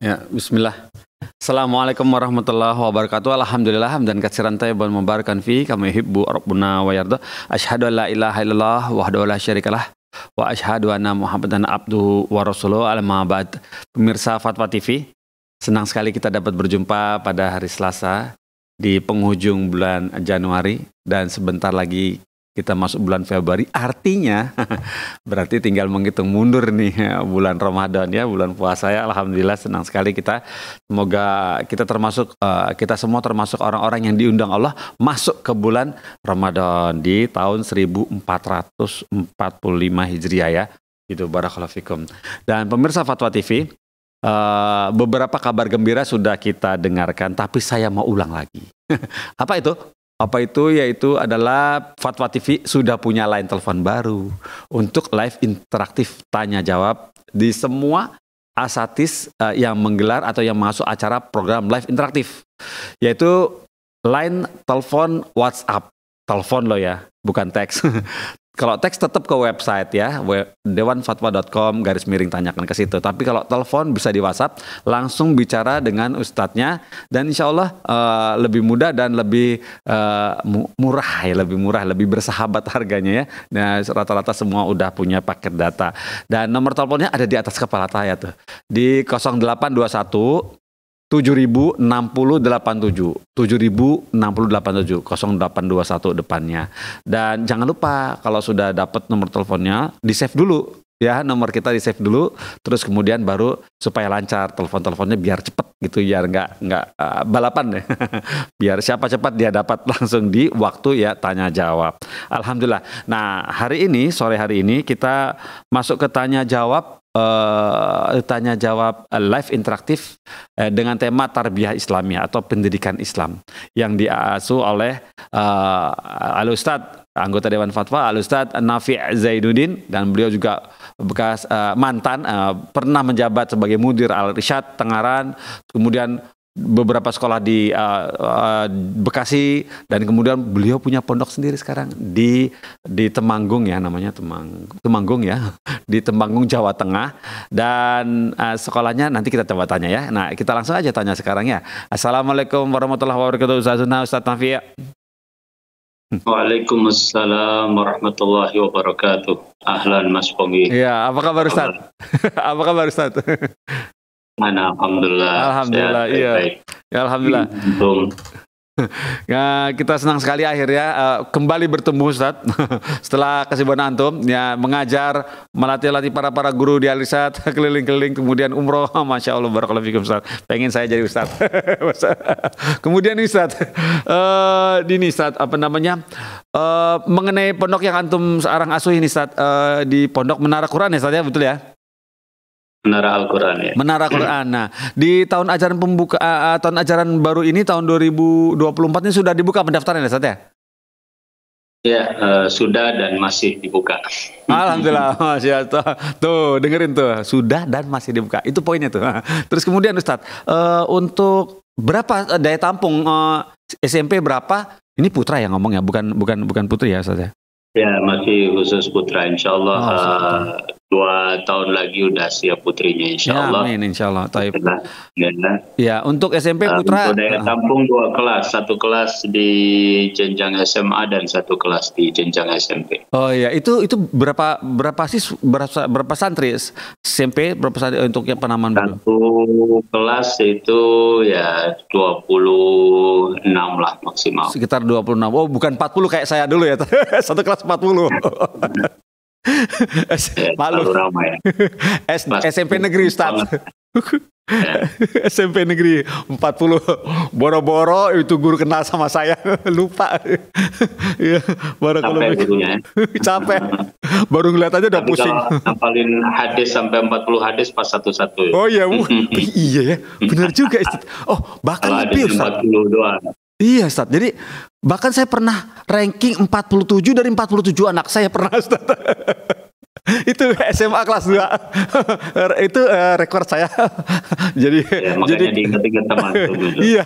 Ya, bismillah. Assalamualaikum warahmatullahi wabarakatuh. Alhamdulillah hamdan katsiran thayyiban mubarakan fi kama yuhibbu rabbuna wa yarda. Asyhadu an la ilaha illallah wahdahu la syarikalah wa asyhadu anna Muhammadan abduhu wa rasuluhu. Amma ba'd. Pemirsa Fatwa TV, senang sekali kita dapat berjumpa pada hari Selasa di penghujung bulan Januari dan sebentar lagi kita masuk bulan Februari, artinya berarti tinggal menghitung mundur nih bulan Ramadan ya, bulan puasa ya. Alhamdulillah senang sekali kita. Semoga kita termasuk, kita semua termasuk orang-orang yang diundang Allah masuk ke bulan Ramadan di tahun 1445 Hijriah ya. Gitu, barakallahu fikum. Dan pemirsa Fatwa TV, beberapa kabar gembira sudah kita dengarkan, tapi saya mau ulang lagi. Apa itu? Yaitu adalah Fatwa TV sudah punya line telepon baru untuk live interaktif tanya jawab di semua asatis yang menggelar atau yang masuk acara program live interaktif, yaitu line telepon WhatsApp. Telepon loh ya, bukan teks. Kalau teks tetap ke website ya, dewanfatwa.com/tanyakan ke situ. Tapi kalau telepon bisa di WhatsApp, langsung bicara dengan ustadznya, dan insya Allah lebih mudah dan lebih murah, lebih bersahabat harganya ya. Nah, rata-rata semua udah punya paket data. Dan nomor teleponnya ada di atas kepala saya tuh, di 0821 706087 706087 0821 depannya. Dan jangan lupa kalau sudah dapat nomor teleponnya di save dulu ya, nomor kita di save dulu, terus kemudian baru supaya lancar telepon-teleponnya biar cepet gitu, biar nggak balapan deh. Biar siapa cepat dia dapat langsung di waktu ya tanya jawab. Alhamdulillah. Nah, sore hari ini kita masuk ke tanya jawab live interaktif dengan tema tarbiyah Islamiyah atau pendidikan Islam yang diasuh oleh Al-Ustadz anggota Dewan Fatwa Al-Ustadz Nafi' Zainuddin, dan beliau juga bekas mantan pernah menjabat sebagai Mudir Al-Irsyad Tengaran, kemudian beberapa sekolah di Bekasi, dan kemudian beliau punya pondok sendiri sekarang di Temanggung ya, namanya Temanggung ya, di Temanggung Jawa Tengah, dan sekolahnya nanti kita coba tanya ya. Nah, kita langsung aja tanya sekarang ya. Assalamualaikum warahmatullahi wabarakatuh Ustaz Nafi'. Waalaikumsalam warahmatullahi wabarakatuh. Ahlan Mas Pongi. Ya, apa kabar Ustaz? Apa kabar Ustaz? Alhamdulillah. Iya. Ya, alhamdulillah. Ya, kita senang sekali akhirnya kembali bertemu Ustaz setelah kesibukan antum ya mengajar, melatih para guru di Al-Irsyad, keliling-keliling, kemudian umroh. Masya Allah, barakallahu fikum Ustaz. Pengen saya jadi Ustaz. Kemudian Ustaz, Ustaz mengenai pondok yang antum sekarang asuh ini Ustaz, di Pondok Menara Quran ya Ustaz ya, betul ya? Menara Al-Quran ya. Menara Quran. Nah, di tahun ajaran tahun ajaran baru ini tahun 2024 ini sudah dibuka pendaftaran ya, Ustaz ya? Ya, sudah dan masih dibuka. Alhamdulillah, Masya Allah. Tuh, dengerin tuh, sudah dan masih dibuka. Itu poinnya tuh. Terus kemudian Ustaz, untuk berapa daya tampung SMP berapa? Ini putra yang ngomong ya, bukan putri ya, Ustaz ya? Ya, masih khusus putra, insya Allah. 2 tahun lagi udah siap putrinya, insya Allah. Amin, insya Allah. Taib. Ya. Ya, untuk SMP putra. Untuk daya tampung 2 kelas, 1 kelas di jenjang SMA dan 1 kelas di jenjang SMP. Oh iya, itu berapa santri SMP, berapa santri untuk yang penamaan dulu? 1 kelas itu ya 26 lah maksimal. Sekitar 26. Oh, bukan 40 kayak saya dulu ya. 1 kelas 40. Malu. Ramai. SMP negeri Ustaz. Ya. SMP negeri 40. Boro-boro itu guru kenal sama saya. Lupa. Iya, Capek gurunya. Capek. Baru ngeliat aja udah pusing. Kalau ngapalin hadis sampai 40 hadis pas satu-satu. Oh iya, iya ya. Benar juga Ustaz. Oh, bahkan lebih Ustaz. 40 doang. Iya Ustaz, jadi bahkan saya pernah ranking 47 dari 47 anak saya pernah Ustaz. Itu SMA kelas 2. Itu rekor saya. Jadi Ya, makanya diingat-ingat sama antum gitu. Iya,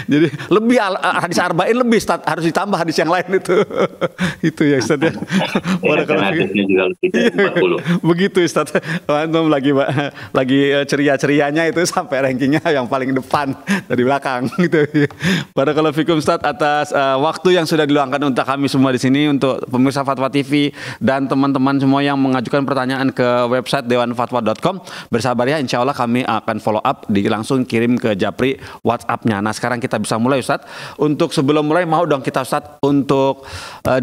jadi lebih hadis arba'in lebih Ustaz, harus ditambah hadis yang lain itu. Itu ya Ustaz ya. Ya, karena hadisnya juga lebih dari 40. Begitu Ustaz. Antum lagi ceria-cerianya itu sampai rankingnya yang paling depan dari belakang gitu. Barakallahu fikum Ustaz atas waktu yang sudah diluangkan untuk kami semua di sini, untuk pemirsa Fatwa TV dan teman-teman semua yang mengajukan pertanyaan ke website dewanfatwa.com. Bersabar ya, insya Allah kami akan follow up, langsung kirim ke Japri WhatsApp-nya. Nah sekarang kita bisa mulai Ustadz. Untuk sebelum mulai mau dong kita Ustadz untuk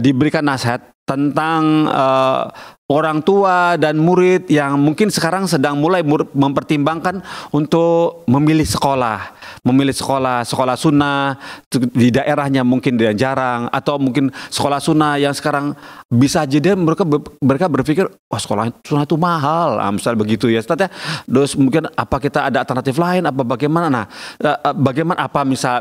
diberikan nasihat tentang orang tua dan murid yang mungkin sekarang sedang mulai mempertimbangkan untuk memilih sekolah sunnah di daerahnya mungkin dia jarang, atau mungkin sekolah sunnah yang sekarang bisa jadi mereka berpikir wah sekolah sunnah itu mahal, misal begitu ya Ustaz ya. Terus mungkin apa kita ada alternatif lain apa bagaimana? Nah bagaimana apa bisa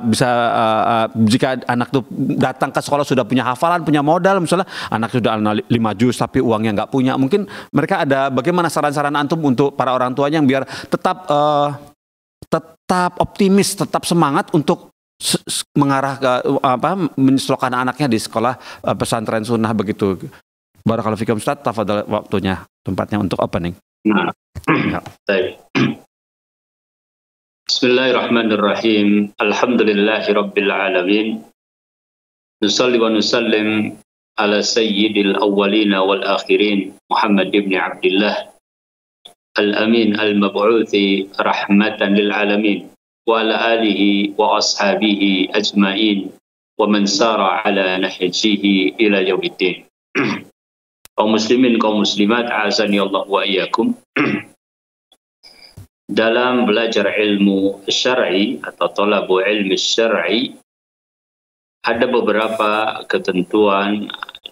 jika anak tuh datang ke sekolah sudah punya hafalan, punya modal, misalnya anak sudah 5 juz tapi uangnya nggak punya, mungkin mereka ada bagaimana saran-saran antum untuk para orang tuanya yang biar tetap optimis, tetap semangat untuk mengarah ke menyekolahkan anaknya di sekolah pesantren sunnah begitu. Barakallahu fikum Ustaz, tafadhal waktunya, tempatnya untuk opening. Nah, baik. Bismillahirrahmanirrahim. Alhamdulillahirabbil alamin. Nusalli wa nusallim ala sayyidil awwalina wal akhirin Muhammad ibn Abdullah al-amin al-mab'uthi rahmatan lil alamin wa ala alihi wa ashabihi ajma'in wa man sara ala nahjihi ila yaumiddin. Kaum muslimin, kaum muslimat, azani Allah wa iyyakum. Dalam belajar ilmu syar'i atau talabu ilmi syar'i ada beberapa ketentuan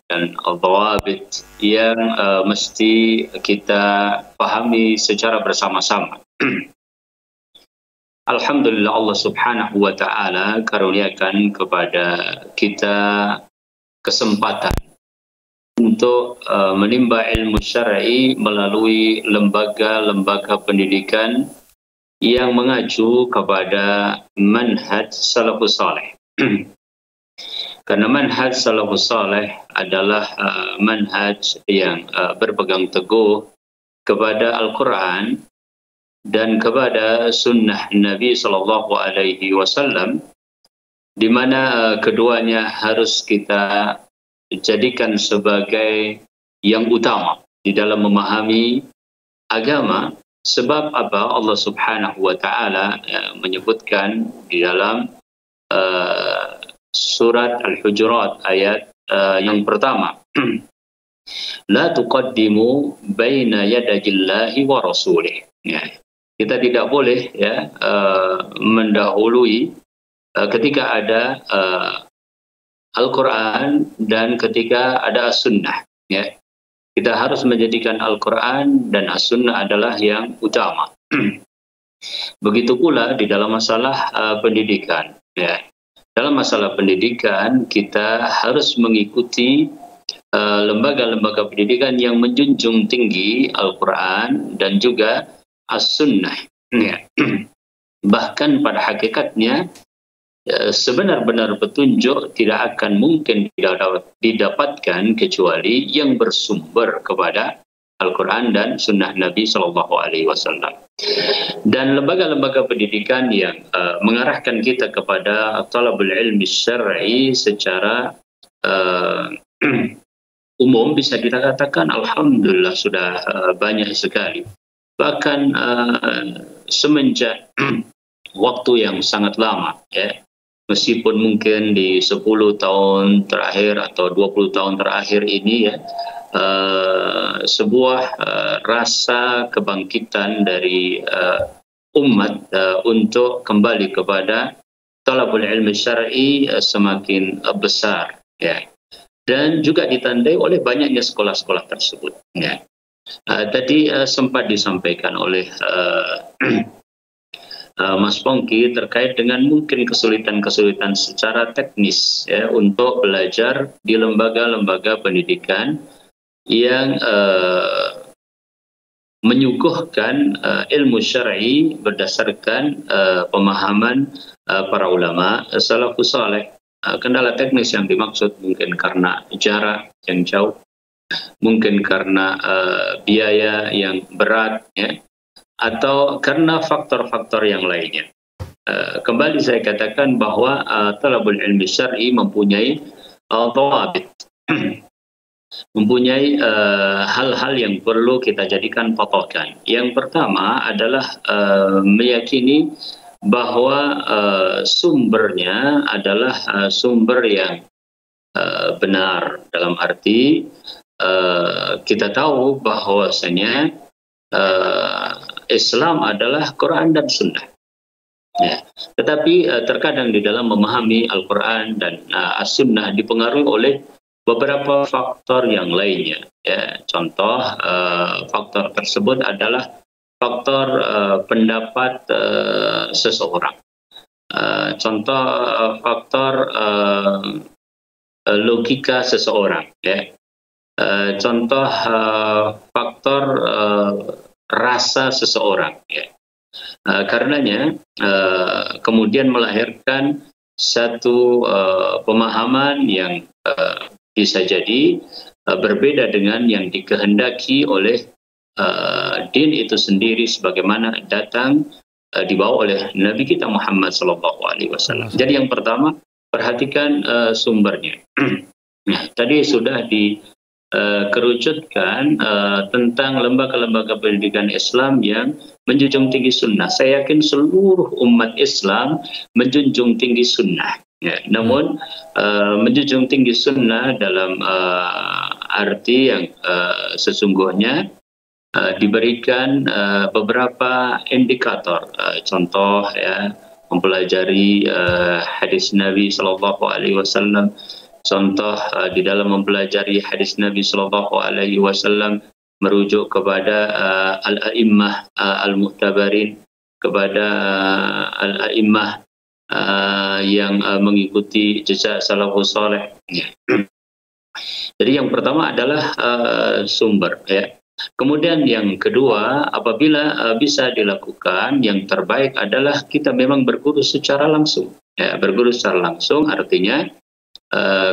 dan dhawabit yang mesti kita pahami secara bersama-sama. Alhamdulillah Allah Subhanahu wa taala karuniakan kepada kita kesempatan untuk menimba ilmu syar'i melalui lembaga-lembaga pendidikan yang mengacu kepada manhaj salafus saleh. Karena manhaj salafus saleh adalah manhaj yang berpegang teguh kepada Al-Quran dan kepada sunnah Nabi Sallallahu Alaihi Wasallam, di mana keduanya harus kita jadikan sebagai yang utama di dalam memahami agama. Sebab apa? Allah Subhanahu Wa Taala menyebutkan di dalam surat Al-Hujurat ayat yang pertama, la tuqaddimu baina yadayillahi wa rasulih. Ya, kita tidak boleh ya mendahului ketika ada Al-Quran dan ketika ada As-Sunnah. Ya, kita harus menjadikan Al-Quran dan As-Sunnah adalah yang utama. Begitu pula di dalam masalah pendidikan. Ya. Dalam masalah pendidikan kita harus mengikuti lembaga-lembaga pendidikan yang menjunjung tinggi Al-Quran dan juga As-Sunnah. Ya. Bahkan pada hakikatnya sebenar-benar petunjuk tidak akan mungkin didapatkan kecuali yang bersumber kepada Al-Quran dan Sunnah Nabi Sallallahu Alaihi Wasallam. Dan lembaga-lembaga pendidikan yang mengarahkan kita kepada talabul ilmi syar'i secara umum bisa dikatakan alhamdulillah sudah banyak sekali. Bahkan semenjak waktu yang sangat lama, ya, meskipun mungkin di 10 tahun terakhir atau 20 tahun terakhir ini ya, sebuah rasa kebangkitan dari umat untuk kembali kepada talabul ilmi syar'i semakin besar, ya, dan juga ditandai oleh banyaknya sekolah-sekolah tersebut. Ya. Tadi sempat disampaikan oleh Mas Pongki terkait dengan mungkin kesulitan-kesulitan secara teknis ya, untuk belajar di lembaga-lembaga pendidikan yang menyuguhkan ilmu syar'i berdasarkan pemahaman para ulama salafus saleh. Kendala teknis yang dimaksud mungkin karena jarak yang jauh, mungkin karena biaya yang berat, ya, atau karena faktor-faktor yang lainnya. Kembali saya katakan bahwa talabul ilmi syar'i mempunyai dhawabit, mempunyai hal-hal yang perlu kita jadikan patokan. Yang pertama adalah meyakini bahwa sumbernya adalah sumber yang benar, dalam arti kita tahu bahwasanya Islam adalah Quran dan Sunnah. Ya. Tetapi terkadang di dalam memahami Al-Quran dan As-Sunnah dipengaruhi oleh beberapa faktor yang lainnya. Ya. Contoh faktor tersebut adalah faktor pendapat seseorang. Contoh faktor logika seseorang. Ya. Contoh faktor rasa seseorang. Ya. Karenanya kemudian melahirkan satu pemahaman yang bisa jadi berbeda dengan yang dikehendaki oleh din itu sendiri sebagaimana datang dibawa oleh Nabi kita Muhammad SAW. Jadi yang pertama, perhatikan sumbernya. Nah, tadi sudah dikerucutkan tentang lembaga-lembaga pendidikan Islam yang menjunjung tinggi sunnah. Saya yakin seluruh umat Islam menjunjung tinggi sunnah. Ya, namun menjunjung tinggi sunnah dalam arti yang sesungguhnya diberikan beberapa indikator, contoh ya, mempelajari hadis Nabi Shallallahu Alaihi Wasallam, contoh di dalam mempelajari hadis Nabi Shallallahu Alaihi Wasallam merujuk kepada al-a'immah al-mu'tabarin, kepada al-a'immah yang mengikuti jejak salafus saleh. Jadi yang pertama adalah sumber, ya. Kemudian yang kedua, apabila bisa dilakukan, yang terbaik adalah kita memang berguru secara langsung. Ya, berguru secara langsung artinya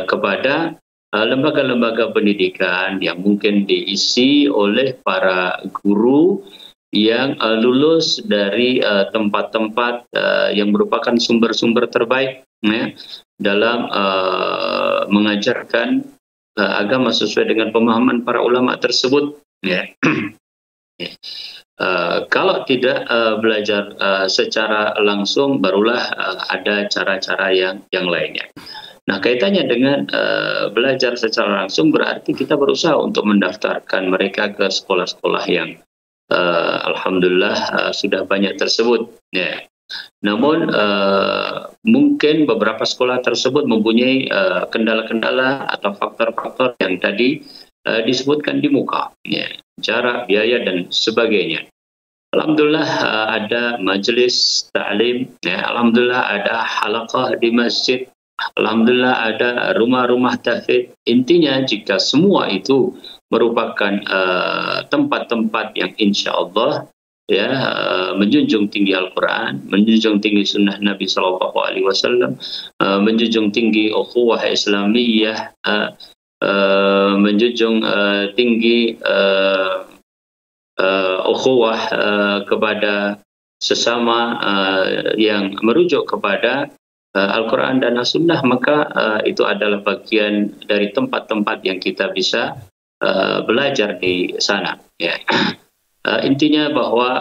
kepada lembaga-lembaga pendidikan yang mungkin diisi oleh para guru yang lulus dari tempat-tempat yang merupakan sumber-sumber terbaik, ya, dalam mengajarkan agama sesuai dengan pemahaman para ulama tersebut. Ya. Kalau tidak belajar secara langsung, barulah ada cara-cara yang lainnya. Nah, kaitannya dengan belajar secara langsung berarti kita berusaha untuk mendaftarkan mereka ke sekolah-sekolah yang alhamdulillah sudah banyak tersebut. Ya. Namun mungkin beberapa sekolah tersebut mempunyai kendala-kendala atau faktor-faktor yang tadi disebutkan di muka, ya, jarak, biaya dan sebagainya. Alhamdulillah ada majelis ta'lim, ya, alhamdulillah ada halaqah di masjid, alhamdulillah ada rumah-rumah tahfidz. Intinya jika semua itu merupakan tempat-tempat yang insya Allah, ya, menjunjung tinggi Al-Quran, menjunjung tinggi sunnah Nabi SAW, menjunjung tinggi ukhuwah Islamiyah, menjunjung tinggi ukhuwah kepada sesama yang merujuk kepada Al-Quran dan As-Sunnah, maka itu adalah bagian dari tempat-tempat yang kita bisa belajar di sana. Ya. Intinya bahwa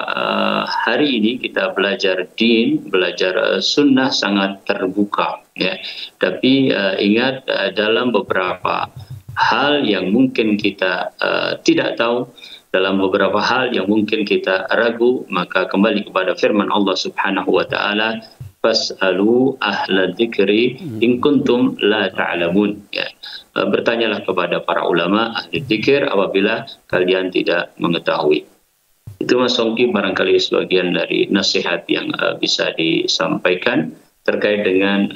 hari ini kita belajar din, belajar sunnah sangat terbuka, ya. Tapi ingat dalam beberapa hal yang mungkin kita tidak tahu, dalam beberapa hal yang mungkin kita ragu, maka kembali kepada firman Allah Subhanahu wa taala, fas'alu ahla dzikri in kuntum la ta'lamun. Ya. Bertanyalah kepada para ulama ahli dzikir apabila kalian tidak mengetahui. Itu Mas Songki barangkali sebagian dari nasihat yang bisa disampaikan terkait dengan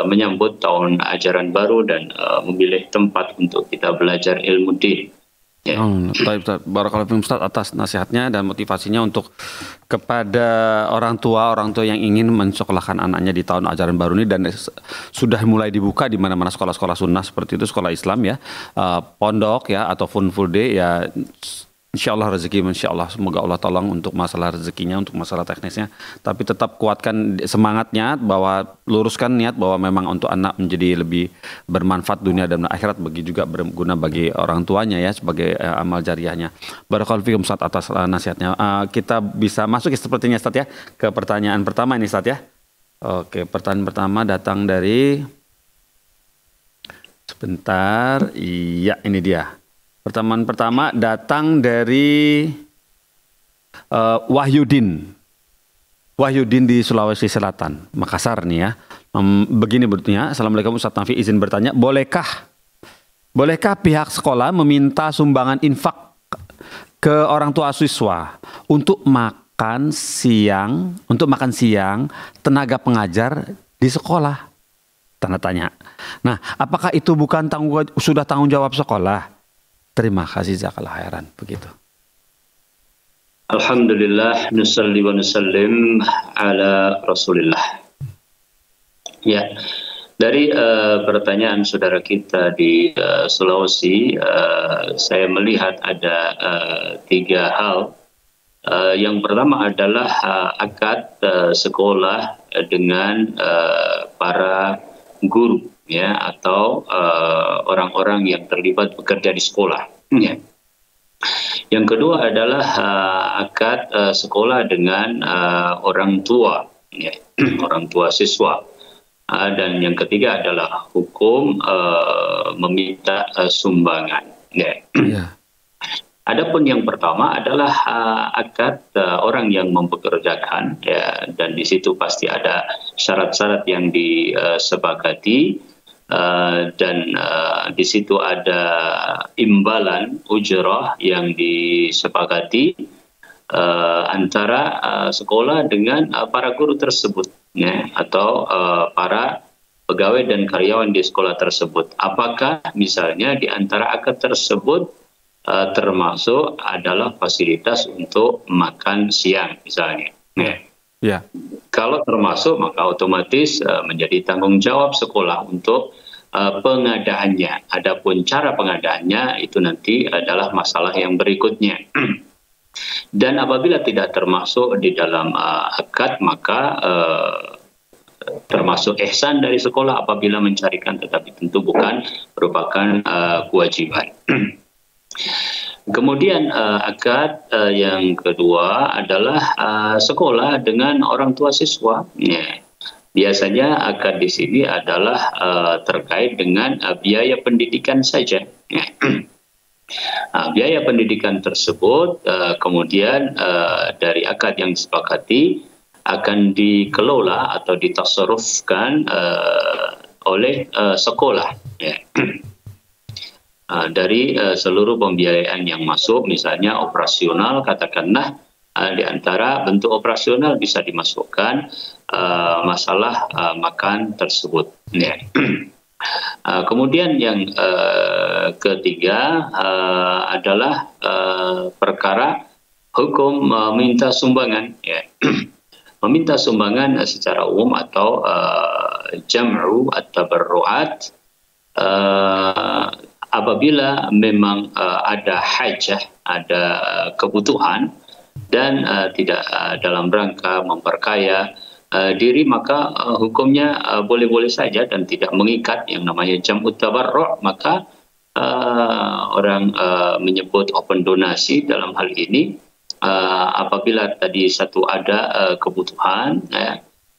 menyambut tahun ajaran baru dan memilih tempat untuk kita belajar ilmu din. Ya. Barakallahu fiikum Ustaz atas nasihatnya dan motivasinya untuk kepada orang tua yang ingin mensekolahkan anaknya di tahun ajaran baru ini, dan sudah mulai dibuka di mana-mana sekolah-sekolah sunnah seperti itu, sekolah Islam ya, pondok ya ataupun full day ya. Insya Allah rezeki, insya Allah semoga Allah tolong untuk masalah rezekinya, untuk masalah teknisnya. Tapi tetap kuatkan semangatnya, bahwa luruskan niat bahwa memang untuk anak menjadi lebih bermanfaat dunia dan akhirat, bagi juga berguna bagi orang tuanya ya, sebagai amal jariahnya. Barakallahu fiikum Ustaz atas nasihatnya. Kita bisa masuk ya sepertinya Ustaz ya ke pertanyaan pertama ini Ustaz ya. Oke, pertanyaan pertama datang dari, sebentar, iya ini dia. Pertanyaan pertama datang dari Wahyudin di Sulawesi Selatan, Makassar nih ya. Begini bertanya, Assalamualaikum Ustaz Nafi, izin bertanya, bolehkah pihak sekolah meminta sumbangan infak ke orang tua siswa untuk makan siang tenaga pengajar di sekolah? Tanda tanya. Nah, apakah itu bukan sudah tanggung jawab sekolah? Terima kasih, jazakallahu khairan. Begitu. Alhamdulillah, nusalli wa nusallim ala Rasulillah. Ya, dari pertanyaan saudara kita di Sulawesi, saya melihat ada 3 hal. Yang pertama adalah akad sekolah dengan para guru ya, atau orang-orang yang terlibat bekerja di sekolah. Ya. Yang kedua adalah akad sekolah dengan orang tua, ya, orang tua siswa. Dan yang ketiga adalah hukum meminta sumbangan. Ya. Yeah. Adapun yang pertama adalah akad orang yang mempekerjakan, ya, dan di situ pasti ada syarat-syarat yang disepakati, dan di situ ada imbalan ujrah yang disepakati antara sekolah dengan para guru tersebut, ya, atau para pegawai dan karyawan di sekolah tersebut. Apakah misalnya di antara akad tersebut termasuk adalah fasilitas untuk makan siang misalnya. Ya. Yeah. Kalau termasuk, maka otomatis menjadi tanggung jawab sekolah untuk pengadaannya. Adapun cara pengadaannya itu nanti adalah masalah yang berikutnya. Dan apabila tidak termasuk di dalam akad, maka termasuk ihsan dari sekolah apabila mencarikan, tetapi tentu bukan merupakan kewajiban. Kemudian akad yang kedua adalah sekolah dengan orang tua siswa. Ya. Biasanya akad di sini adalah terkait dengan biaya pendidikan saja. Ya. Biaya pendidikan tersebut kemudian dari akad yang disepakati akan dikelola atau ditasarrufkan oleh sekolah. Ya. Dari seluruh pembiayaan yang masuk, misalnya operasional, katakanlah di antara bentuk operasional bisa dimasukkan masalah makan tersebut. Ya. Kemudian yang ketiga adalah perkara hukum meminta sumbangan. Ya. Meminta sumbangan secara umum atau jam'u at-tabarru'at, apabila memang ada hajah, ada kebutuhan, dan tidak dalam rangka memperkaya diri, maka hukumnya boleh-boleh saja dan tidak mengikat yang namanya jam'ut tabarru'. Maka orang menyebut open donasi dalam hal ini apabila tadi satu ada kebutuhan,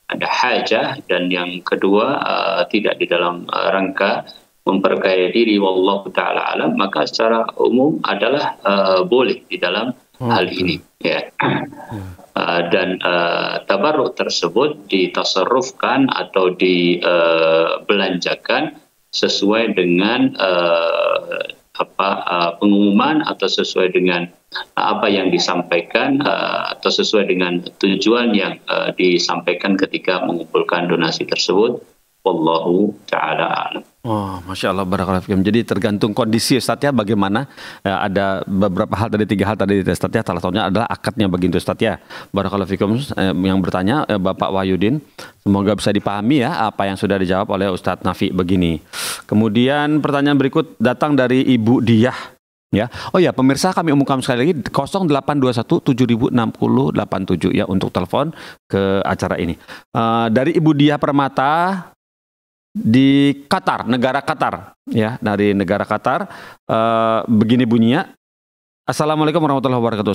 ada hajah, dan yang kedua tidak di dalam rangka memperkaya diri, wallahu ta'ala alam, maka secara umum adalah boleh di dalam hal ini. Ya. Dan tabarruk tersebut ditasarrufkan atau dibelanjakan sesuai dengan pengumuman atau sesuai dengan apa yang disampaikan atau sesuai dengan tujuan yang disampaikan ketika mengumpulkan donasi tersebut. Wallahu ta'ala alam. Oh, Masya Allah, barakallahu fikum. Jadi tergantung kondisi Ustadz ya, bagaimana. Ada beberapa hal tadi, 3 hal tadi Ustadz ya. Salah satunya adalah akadnya begitu Ustadz ya. Barakallahu fikum. Yang bertanya Bapak Wahyudin, semoga bisa dipahami ya apa yang sudah dijawab oleh Ustadz Nafi begini. Kemudian pertanyaan berikut datang dari Ibu Diah. Ya, oh ya pemirsa, kami umumkan sekali lagi 0821 706087 ya untuk telepon ke acara ini. Dari Ibu Diah Permata di Qatar, negara Qatar, ya, dari negara Qatar. Begini bunyinya. Assalamualaikum warahmatullahi wabarakatuh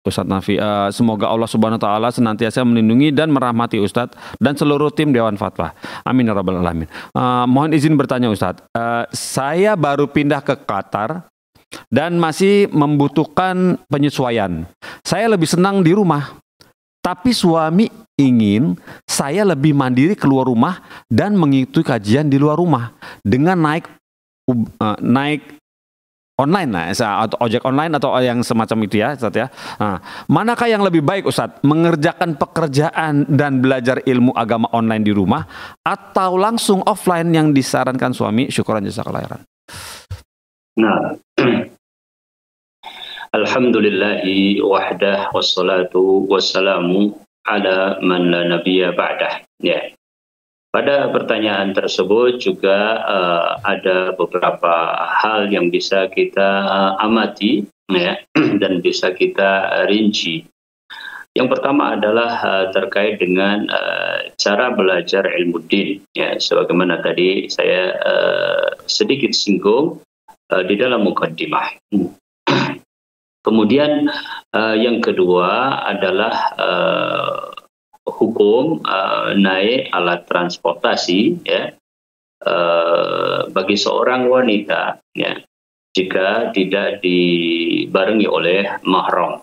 Ustadz Nafi. Semoga Allah Subhanahu wa taala senantiasa melindungi dan merahmati Ustadz dan seluruh tim Dewan Fatwa. Amin ya rabbal alamin. Mohon izin bertanya Ustadz. Saya baru pindah ke Qatar dan masih membutuhkan penyesuaian. Saya lebih senang di rumah. Tapi suami ingin saya lebih mandiri keluar rumah dan mengikuti kajian di luar rumah dengan naik online lah, atau ojek online atau yang semacam itu ya, Ustadz ya. Nah, manakah yang lebih baik Ustadz, mengerjakan pekerjaan dan belajar ilmu agama online di rumah atau langsung offline yang disarankan suami? Syukuran jazakallahu khairan. Nah, alhamdulillahi wahdah wassalatu wassalamu ala man la nabiyya ba'dah. Ya. Pada pertanyaan tersebut juga ada beberapa hal yang bisa kita amati ya, dan bisa kita rinci. Yang pertama adalah terkait dengan cara belajar ilmu din ya, sebagaimana tadi saya sedikit singgung di dalam mukaddimah. Kemudian yang kedua adalah hukum naik alat transportasi ya, bagi seorang wanita ya, jika tidak dibarengi oleh mahram.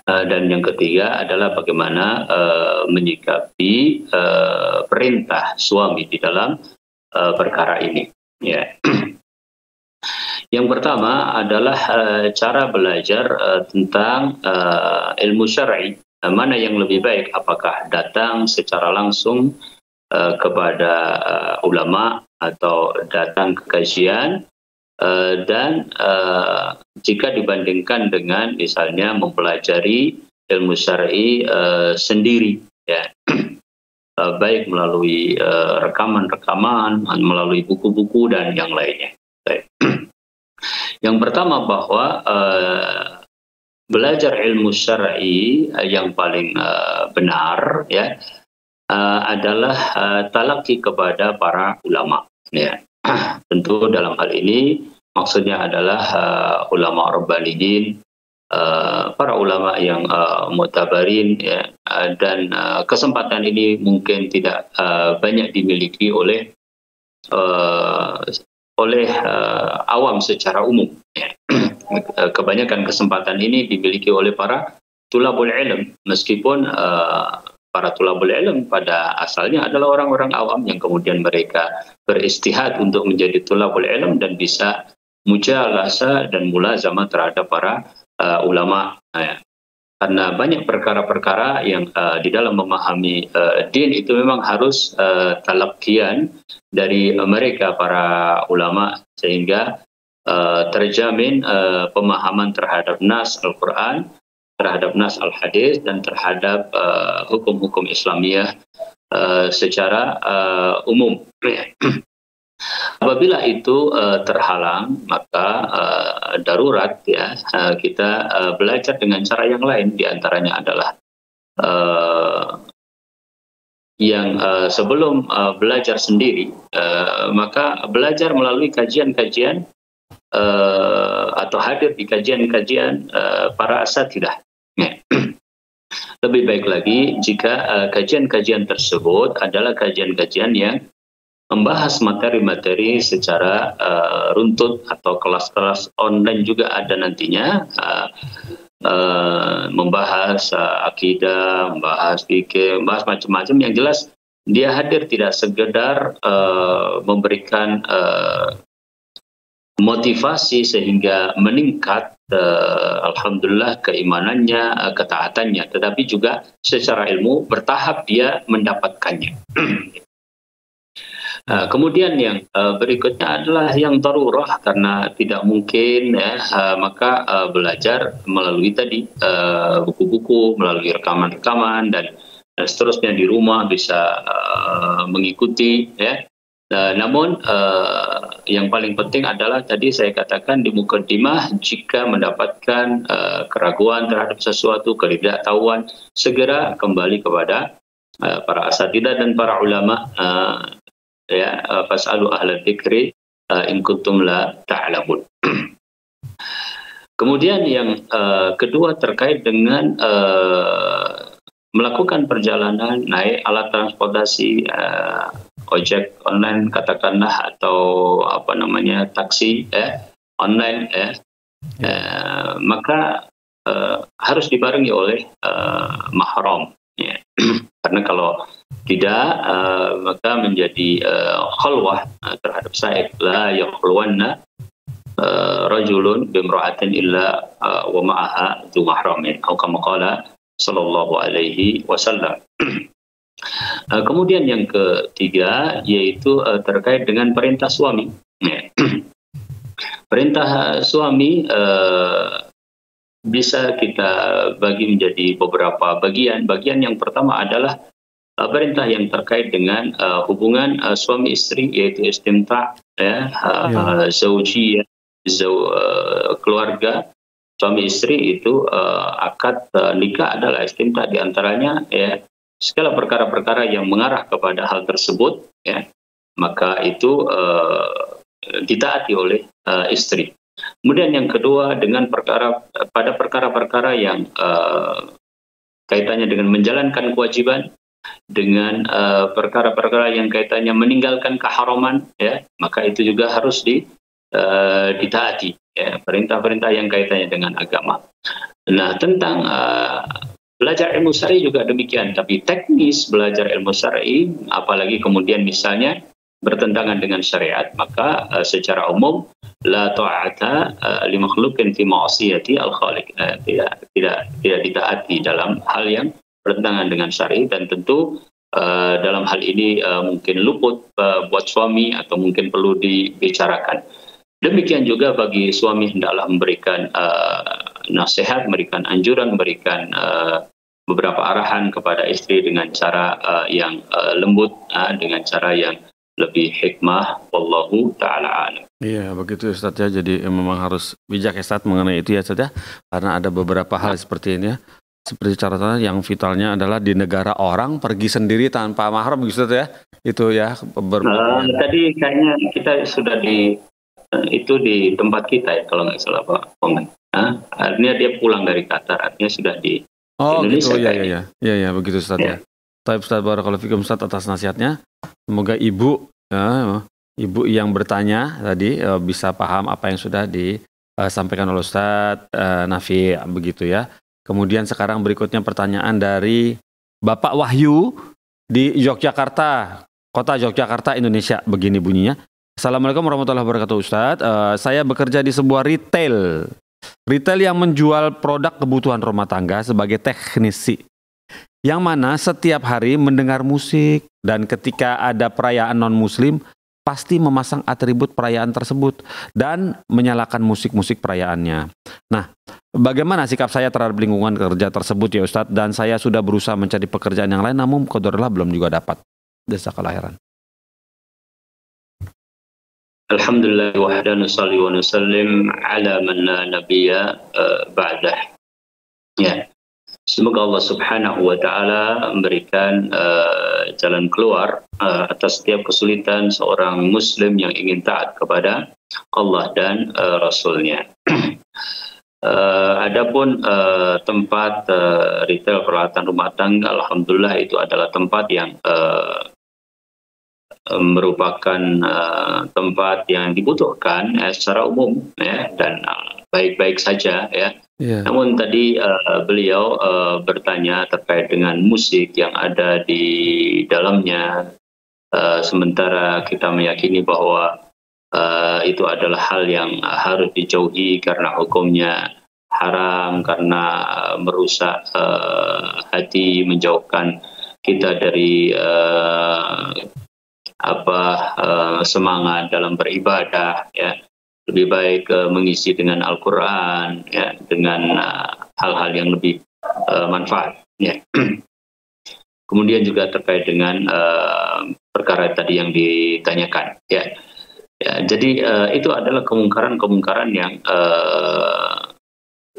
Dan yang ketiga adalah bagaimana menyikapi perintah suami di dalam perkara ini ya. Yang pertama adalah cara belajar tentang ilmu syar'i. Mana yang lebih baik? Apakah datang secara langsung kepada ulama atau datang ke kajian? Dan jika dibandingkan dengan misalnya mempelajari ilmu syar'i sendiri, ya, baik melalui rekaman-rekaman, melalui buku-buku dan yang lainnya. Baik. Yang pertama bahwa belajar ilmu syar'i yang paling benar ya adalah talaqi kepada para ulama ya. Tentu dalam hal ini maksudnya adalah ulama rabbaniyin, para ulama yang mu'tabarin ya, dan kesempatan ini mungkin tidak banyak dimiliki oleh awam secara umum ya. Kebanyakan kesempatan ini dimiliki oleh para tulabul ilm, meskipun para tulabul ilm pada asalnya adalah orang-orang awam yang kemudian mereka beristihad untuk menjadi tulabul ilm dan bisa mujalasah dan mulazamah terhadap para ulama ya. Karena banyak perkara-perkara yang di dalam memahami din itu memang harus talaqqiyan dari mereka para ulama, sehingga terjamin pemahaman terhadap nas Al-Quran, terhadap nas Al-Hadis, dan terhadap hukum-hukum Islamiyah secara umum. Apabila itu terhalang, maka darurat ya, kita belajar dengan cara yang lain. Di antaranya adalah yang sebelum belajar sendiri, maka belajar melalui kajian-kajian atau hadir di kajian-kajian para asatidzah. Lebih baik lagi jika kajian-kajian tersebut adalah kajian-kajian yang membahas materi-materi secara runtut, atau kelas-kelas online juga ada nantinya, membahas akidah, membahas fikih, membahas macam-macam. Yang jelas dia hadir tidak sekedar memberikan motivasi sehingga meningkat alhamdulillah keimanannya, ketaatannya, tetapi juga secara ilmu bertahap dia mendapatkannya. Kemudian yang berikutnya adalah yang darurah, karena tidak mungkin ya, maka belajar melalui tadi buku-buku, melalui rekaman-rekaman dan seterusnya di rumah bisa mengikuti ya. Namun yang paling penting adalah tadi saya katakan di mukaddimah, jika mendapatkan keraguan terhadap sesuatu, ketidaktahuan, segera kembali kepada para asatidzah dan para ulama, ya, fasalu ahla dzikri in kuntum la ta'lamun. Kemudian yang kedua terkait dengan melakukan perjalanan naik alat transportasi, ojek online katakanlah, atau apa namanya, taksi online maka harus dibarengi oleh mahram ya. Karena kalau tidak maka menjadi khalwah terhadap saib. La yakhluwanna rajulun bimra'atin illa wa ma'aha dzu mahramin, atau kama qala sallallahu alaihi wasallam. Kemudian yang ketiga yaitu terkait dengan perintah suami. Perintah suami bisa kita bagi menjadi beberapa bagian. Bagian yang pertama adalah perintah yang terkait dengan hubungan suami istri, yaitu istimta, zaujiyah, keluarga suami istri itu akad nikah adalah istimta, diantaranya ya segala perkara-perkara yang mengarah kepada hal tersebut ya, maka itu ditaati oleh istri. Kemudian yang kedua dengan pada perkara-perkara yang kaitannya dengan menjalankan kewajiban, dengan perkara-perkara yang kaitannya meninggalkan keharaman ya, maka itu juga harus ditaati ya, perintah-perintah yang kaitannya dengan agama. Nah, tentang belajar ilmu syar'i juga demikian, tapi teknis belajar ilmu syar'i apalagi kemudian misalnya bertentangan dengan syariat, maka secara umum la ta'ata li makhluqin fi ma'siyati al-khaliq, tidak ditaati dalam hal yang bertentangan dengan syar'i, dan tentu dalam hal ini mungkin luput buat suami atau mungkin perlu dibicarakan. Demikian juga bagi suami, hendaklah memberikan nasihat, memberikan anjuran, memberikan beberapa arahan kepada istri dengan cara yang lembut, dengan cara yang lebih hikmah. Wallahu ta'ala alam. Iya, begitu Ustaz ya. Jadi memang harus bijak ya Ustaz mengenai itu ya Ustaz ya. Karena ada beberapa hal seperti ini ya. Seperti catatan yang vitalnya adalah di negara orang pergi sendiri tanpa mahram gitu Ustaz ya. Itu ya. Tadi kayaknya kita sudah itu di tempat kita ya, kalau nggak salah Pak Pongan. Artinya dia pulang dari Qatar, artinya sudah di Indonesia. Oh gitu, iya begitu Ustaz ya. Baik Ustaz, barakallahu fikum Ustaz atas nasihatnya. Semoga ibu yang bertanya tadi bisa paham apa yang sudah disampaikan oleh Ustaz Nafi begitu ya. Kemudian sekarang berikutnya pertanyaan dari Bapak Wahyu di Yogyakarta, Kota Yogyakarta, Indonesia. Begini bunyinya. Assalamualaikum warahmatullahi wabarakatuh Ustaz. Saya bekerja di sebuah retail yang menjual produk kebutuhan rumah tangga sebagai teknisi, yang mana setiap hari mendengar musik, dan ketika ada perayaan non-muslim pasti memasang atribut perayaan tersebut dan menyalakan musik-musik perayaannya. Nah, bagaimana sikap saya terhadap lingkungan kerja tersebut ya Ustadz? Dan saya sudah berusaha mencari pekerjaan yang lain, namun qadarullah belum juga dapat. Jazakallahu khairan. Alhamdulillah wahda nusalli wa nusallim ala man la nabiyya ba'dah. Ya. Semoga Allah Subhanahu wa taala memberikan jalan keluar atas setiap kesulitan seorang muslim yang ingin taat kepada Allah dan Rasul-Nya. Adapun tempat retail peralatan rumah tangga, alhamdulillah itu adalah tempat yang merupakan tempat yang dibutuhkan secara umum ya, dan baik-baik saja ya. Yeah. Namun tadi beliau bertanya terkait dengan musik yang ada di dalamnya, sementara kita meyakini bahwa itu adalah hal yang harus dijauhi karena hukumnya haram, karena merusak hati, menjauhkan kita dari semangat dalam beribadah, ya, lebih baik mengisi dengan Al-Quran, ya, dengan hal-hal yang lebih manfaat, ya. Kemudian juga terkait dengan perkara tadi yang ditanyakan, ya. Ya, jadi itu adalah kemungkaran-kemungkaran yang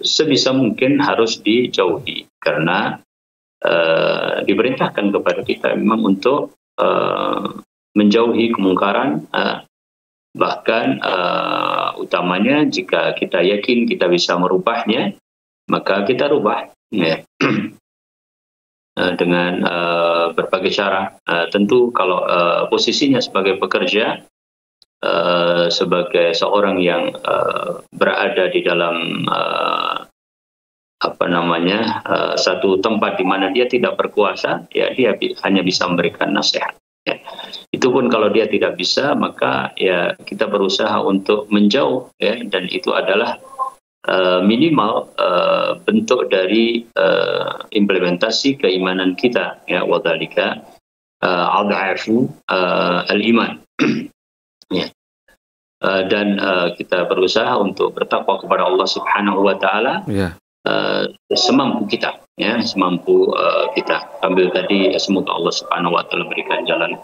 sebisa mungkin harus dijauhi, karena diperintahkan kepada kita memang untuk menjauhi kemungkaran, bahkan utamanya jika kita yakin kita bisa merubahnya, maka kita rubah, ya. Dengan berbagai cara. Tentu kalau posisinya sebagai pekerja, sebagai seorang yang berada di dalam satu tempat di mana dia tidak berkuasa, ya dia hanya bisa memberikan nasihat, ya. Itu pun kalau dia tidak bisa, maka ya kita berusaha untuk menjauh, ya, dan itu adalah minimal bentuk dari implementasi keimanan kita, ya, wadhalika ad'afu al-iman. Ya. Dan kita berusaha untuk bertakwa kepada Allah Subhanahu wa taala, yeah, semampu kita, ya, semampu kita. Sambil tadi semoga Allah Subhanahu wa taala berikan jalan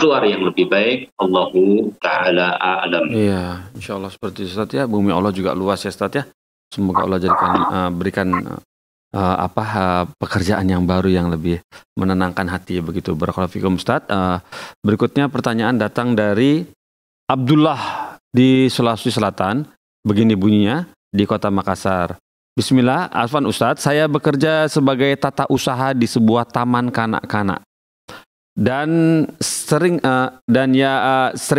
keluar yang lebih baik. Allahu taala a'lam. Iya, insyaallah seperti itu, Ustaz, ya. Bumi Allah juga luas, ya, Ustaz, ya. Semoga Allah berikan pekerjaan yang baru yang lebih menenangkan hati, begitu. Barakallahu fikum, Ustaz. Berikutnya pertanyaan datang dari Abdullah di Sulawesi Selatan. Begini bunyinya, di Kota Makassar. Bismillah, Afwan Ustadz, saya bekerja sebagai tata usaha di sebuah taman kanak-kanak. Dan sering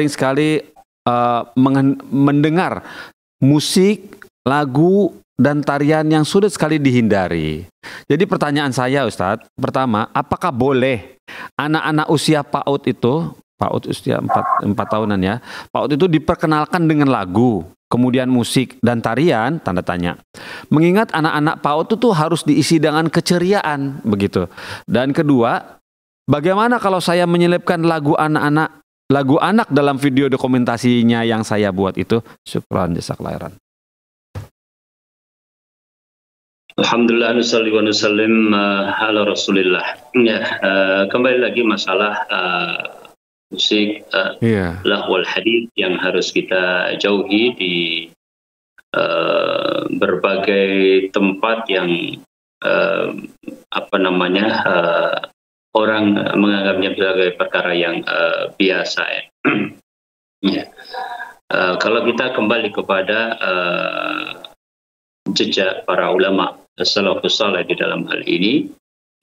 sekali mendengar musik, lagu, dan tarian yang sulit sekali dihindari. Jadi pertanyaan saya, Ustadz, pertama, apakah boleh anak-anak usia PAUD usia 4 tahunan, ya, PAUD itu diperkenalkan dengan lagu, kemudian musik dan tarian, tanda tanya. Mengingat anak-anak PAUD itu harus diisi dengan keceriaan, begitu. Dan kedua, bagaimana kalau saya menyelipkan lagu anak dalam video dokumentasinya yang saya buat itu? Syukran, jazakallahu khairan. Alhamdulillah, nusalli wa nusallim ala Rasulillah. Ya, kembali lagi masalah musik, lahwal hadits yang harus kita jauhi di berbagai tempat yang orang menganggapnya sebagai perkara yang biasa, ya. Ya. Kalau kita kembali kepada jejak para ulama salafus saleh di dalam hal ini,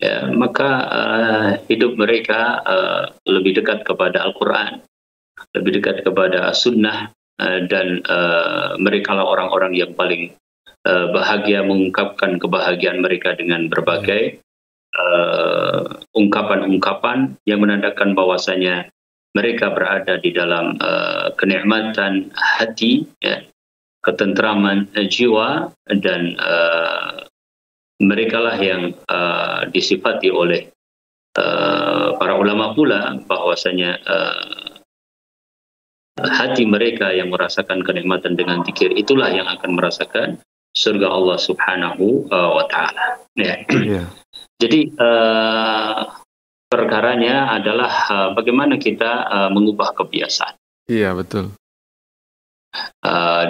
ya, maka hidup mereka lebih dekat kepada Al-Quran, lebih dekat kepada Sunnah, dan mereka lah orang-orang yang paling bahagia mengungkapkan kebahagiaan mereka dengan berbagai ungkapan-ungkapan yang menandakan bahwasanya mereka berada di dalam kenikmatan hati, ya, ketentraman jiwa, dan mereka lah yang disifati oleh para ulama pula bahwasanya hati mereka yang merasakan kenikmatan dengan zikir itulah yang akan merasakan surga Allah Subhanahu wa taala, ya. Yeah. Jadi perkaranya adalah bagaimana kita mengubah kebiasaan. Iya, betul.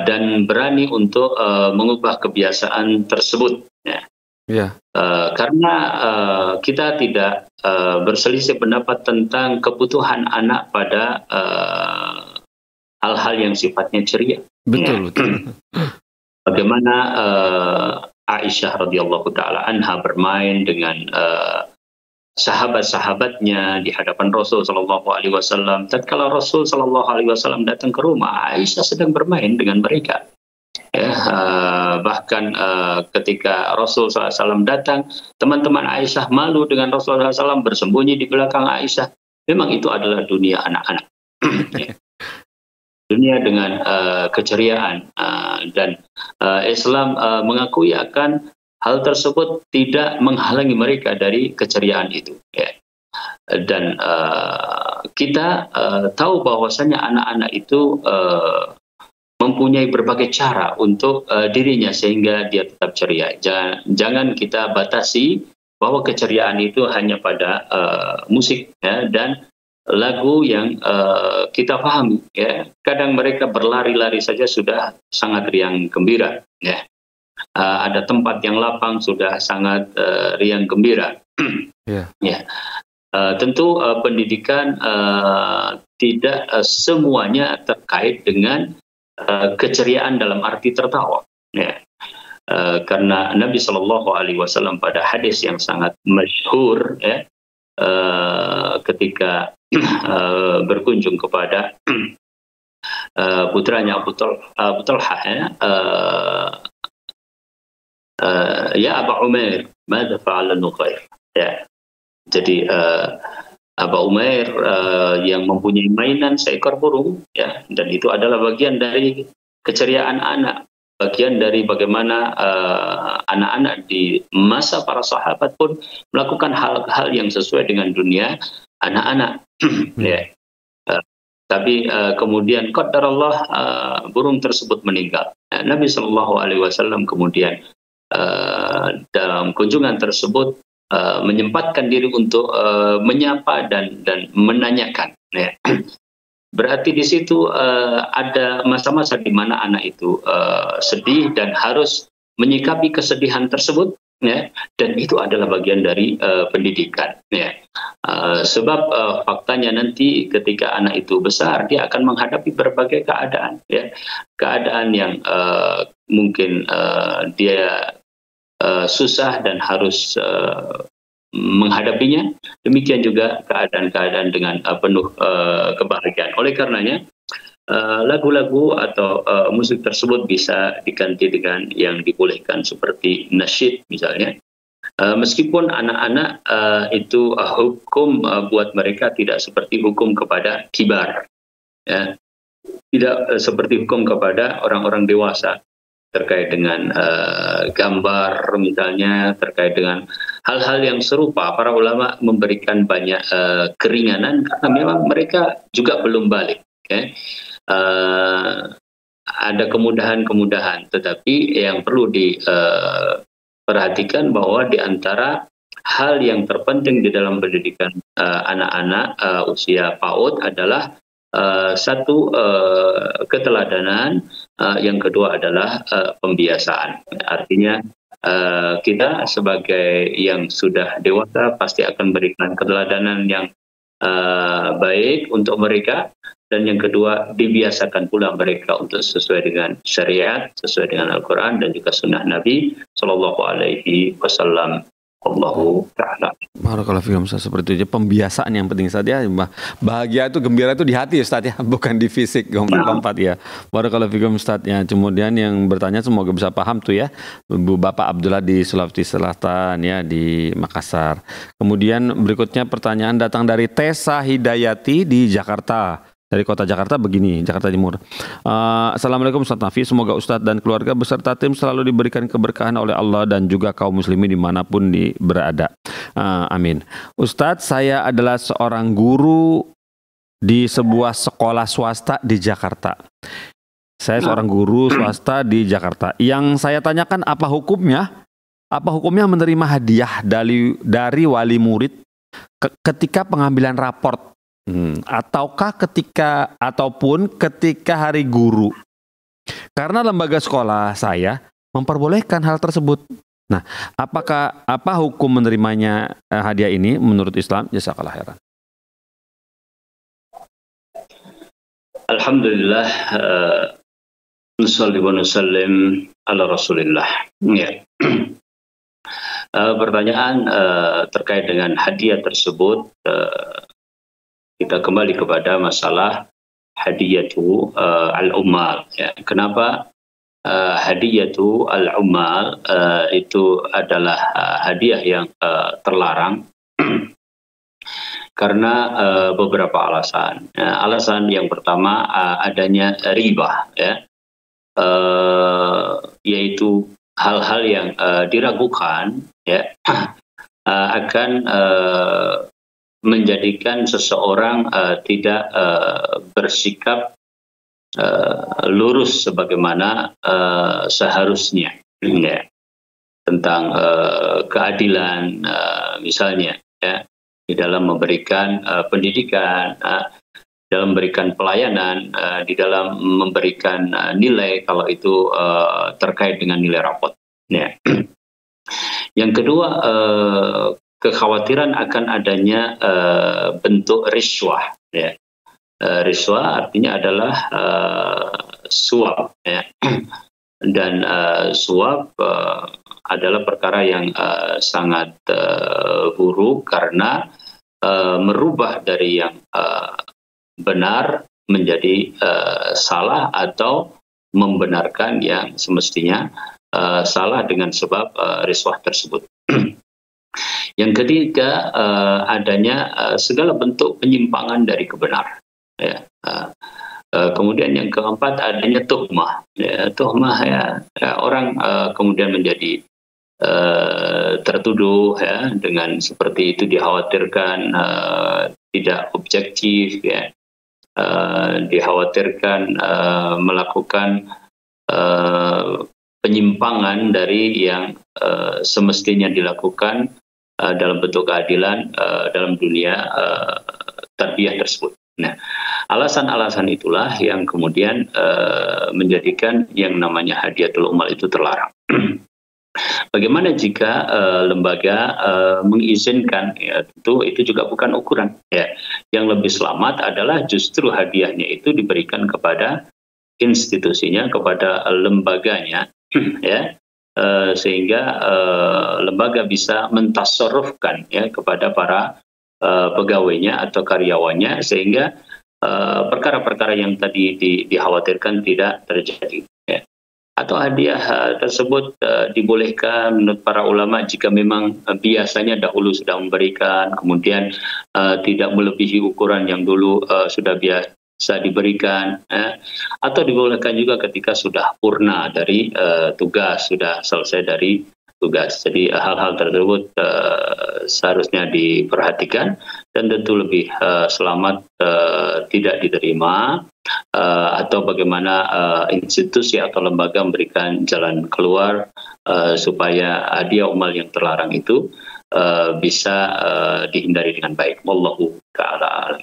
Dan berani untuk mengubah kebiasaan tersebut, ya. Yeah. Karena kita tidak berselisih pendapat tentang kebutuhan anak pada hal-hal yang sifatnya ceria. Betul, ya. Betul. Bagaimana Aisyah radhiyallahu taala anha bermain dengan sahabat-sahabatnya di hadapan Rasul sallallahu alaihi wasallam. Tatkala Rasul sallallahu alaihi wasallam datang ke rumah, Aisyah sedang bermain dengan mereka. Ya, bahkan ketika Rasul SAW datang, teman-teman Aisyah malu dengan Rasul SAW, bersembunyi di belakang Aisyah. Memang itu adalah dunia anak-anak. Ya. Dunia dengan keceriaan, dan Islam mengakui akan hal tersebut tidak menghalangi mereka dari keceriaan itu. Ya. Dan kita tahu bahwasanya anak-anak itu mempunyai berbagai cara untuk dirinya sehingga dia tetap ceria. Jangan kita batasi bahwa keceriaan itu hanya pada musik ya, dan lagu yang kita pahami ya. Kadang mereka berlari-lari saja sudah sangat riang gembira ya. Ada tempat yang lapang sudah sangat riang gembira. Yeah. Ya. Tentu pendidikan tidak semuanya terkait dengan keceriaan dalam arti tertawa ya. Karena Nabi Shallallahu Alaihi Wasallam pada hadis yang sangat masyhur ya, ketika berkunjung kepada putranya Abu Talha ya Aba Umair madza fa'ala Nuqair ya. Jadi Aba Umair yang mempunyai mainan seekor burung ya, dan itu adalah bagian dari keceriaan anak, bagian dari bagaimana anak-anak di masa para sahabat pun melakukan hal-hal yang sesuai dengan dunia anak-anak ya. Tapi kemudian qadarullah burung tersebut meninggal. Nabi Shallallahu Alaihi Wasallam kemudian dalam kunjungan tersebut menyempatkan diri untuk menyapa dan menanyakan ya. Berarti di situ ada masa-masa di mana anak itu sedih dan harus menyikapi kesedihan tersebut ya, dan itu adalah bagian dari pendidikan ya. Sebab faktanya nanti ketika anak itu besar dia akan menghadapi berbagai keadaan ya, keadaan yang mungkin dia susah dan harus menghadapinya, demikian juga keadaan-keadaan dengan penuh kebahagiaan. Oleh karenanya lagu-lagu atau musik tersebut bisa diganti dengan yang dibolehkan seperti nasyid misalnya. Meskipun anak-anak itu hukum buat mereka tidak seperti hukum kepada kibar ya, tidak seperti hukum kepada orang-orang dewasa terkait dengan gambar misalnya, terkait dengan hal-hal yang serupa. Para ulama memberikan banyak keringanan karena memang mereka juga belum balik ya. Ada kemudahan-kemudahan, tetapi yang perlu diperhatikan bahwa di antara hal yang terpenting di dalam pendidikan anak-anak usia PAUD adalah satu keteladanan, yang kedua adalah pembiasaan. Artinya kita sebagai yang sudah dewasa pasti akan berikan keteladanan yang baik untuk mereka, dan yang kedua dibiasakan pula mereka untuk sesuai dengan syariat, sesuai dengan Al-Quran dan juga sunnah Nabi Sallallahu Alaihi Wasallam. Allahu ta'ala. Barakallahu fikum Ustaz, seperti itu pembiasaan yang penting saja. Bahagia itu, gembira itu di hati Ustaz ya, bukan di fisik lompat-lompat ya. Barakallahu fikum Ustaz ya. Kemudian yang bertanya semoga bisa paham tuh ya, Bu Bapak Abdullah di Sulawesi Selatan ya, di Makassar. Kemudian berikutnya pertanyaan datang dari Tessa Hidayati di Jakarta. Dari kota Jakarta begini, Jakarta Timur. Assalamualaikum Ustaz Nafi, semoga Ustaz dan keluarga beserta tim selalu diberikan keberkahan oleh Allah dan juga kaum muslimin dimanapun berada. Amin. Ustaz, saya adalah seorang guru di sebuah sekolah swasta di Jakarta. Saya seorang guru swasta di Jakarta. Yang saya tanyakan apa hukumnya? Apa hukumnya menerima hadiah dari wali murid ketika pengambilan raport? Ataukah ataupun ketika hari guru, karena lembaga sekolah saya memperbolehkan hal tersebut. Nah, apa hukum menerimanya hadiah ini menurut Islam? Jazakallah khairan. Alhamdulillah, nusalli wa nusallim ala Rasulillah. Ya. Pertanyaan terkait dengan hadiah tersebut, kita kembali kepada masalah hadiyatu al-ummal ya. Kenapa hadiyatu al-ummal itu adalah hadiah yang terlarang? Karena beberapa alasan. Alasan yang pertama adanya riba ya, yaitu hal-hal yang diragukan ya akan menjadikan seseorang tidak bersikap lurus sebagaimana seharusnya, ya, tentang keadilan, misalnya, ya, di dalam memberikan pendidikan, dalam memberikan pelayanan, di dalam memberikan nilai kalau itu terkait dengan nilai rapot. Ya. Yang kedua, kekhawatiran akan adanya bentuk riswah. Ya. Riswah artinya adalah suap. Ya. Dan suap adalah perkara yang sangat buruk karena merubah dari yang benar menjadi salah atau membenarkan yang semestinya salah dengan sebab riswah tersebut. Yang ketiga, adanya segala bentuk penyimpangan dari kebenaran. Ya. Kemudian yang keempat, adanya tuhmah. Ya, tuhmah, ya, orang kemudian menjadi tertuduh, ya, dengan seperti itu, dikhawatirkan tidak objektif, ya, dikhawatirkan melakukan penyimpangan dari yang semestinya dilakukan dalam bentuk keadilan dalam dunia tarbiyah tersebut. Nah, alasan-alasan itulah yang kemudian menjadikan yang namanya hadiatul umal itu terlarang. Bagaimana jika lembaga mengizinkan? Ya, tentu itu juga bukan ukuran. Ya, yang lebih selamat adalah justru hadiahnya itu diberikan kepada institusinya, kepada lembaganya, ya, sehingga lembaga bisa mentasarrufkan, ya, kepada para pegawainya atau karyawannya, sehingga perkara-perkara yang tadi dikhawatirkan tidak terjadi. Ya. Atau hadiah tersebut dibolehkan menurut para ulama jika memang biasanya dahulu sudah memberikan, kemudian tidak melebihi ukuran yang dulu sudah biasa diberikan, atau dibolehkan juga ketika sudah purna dari tugas, sudah selesai dari tugas. Jadi hal-hal tersebut seharusnya diperhatikan dan tentu lebih selamat tidak diterima, atau bagaimana institusi atau lembaga memberikan jalan keluar supaya hadiah umal yang terlarang itu bisa dihindari dengan baik. Wallahu ta'ala.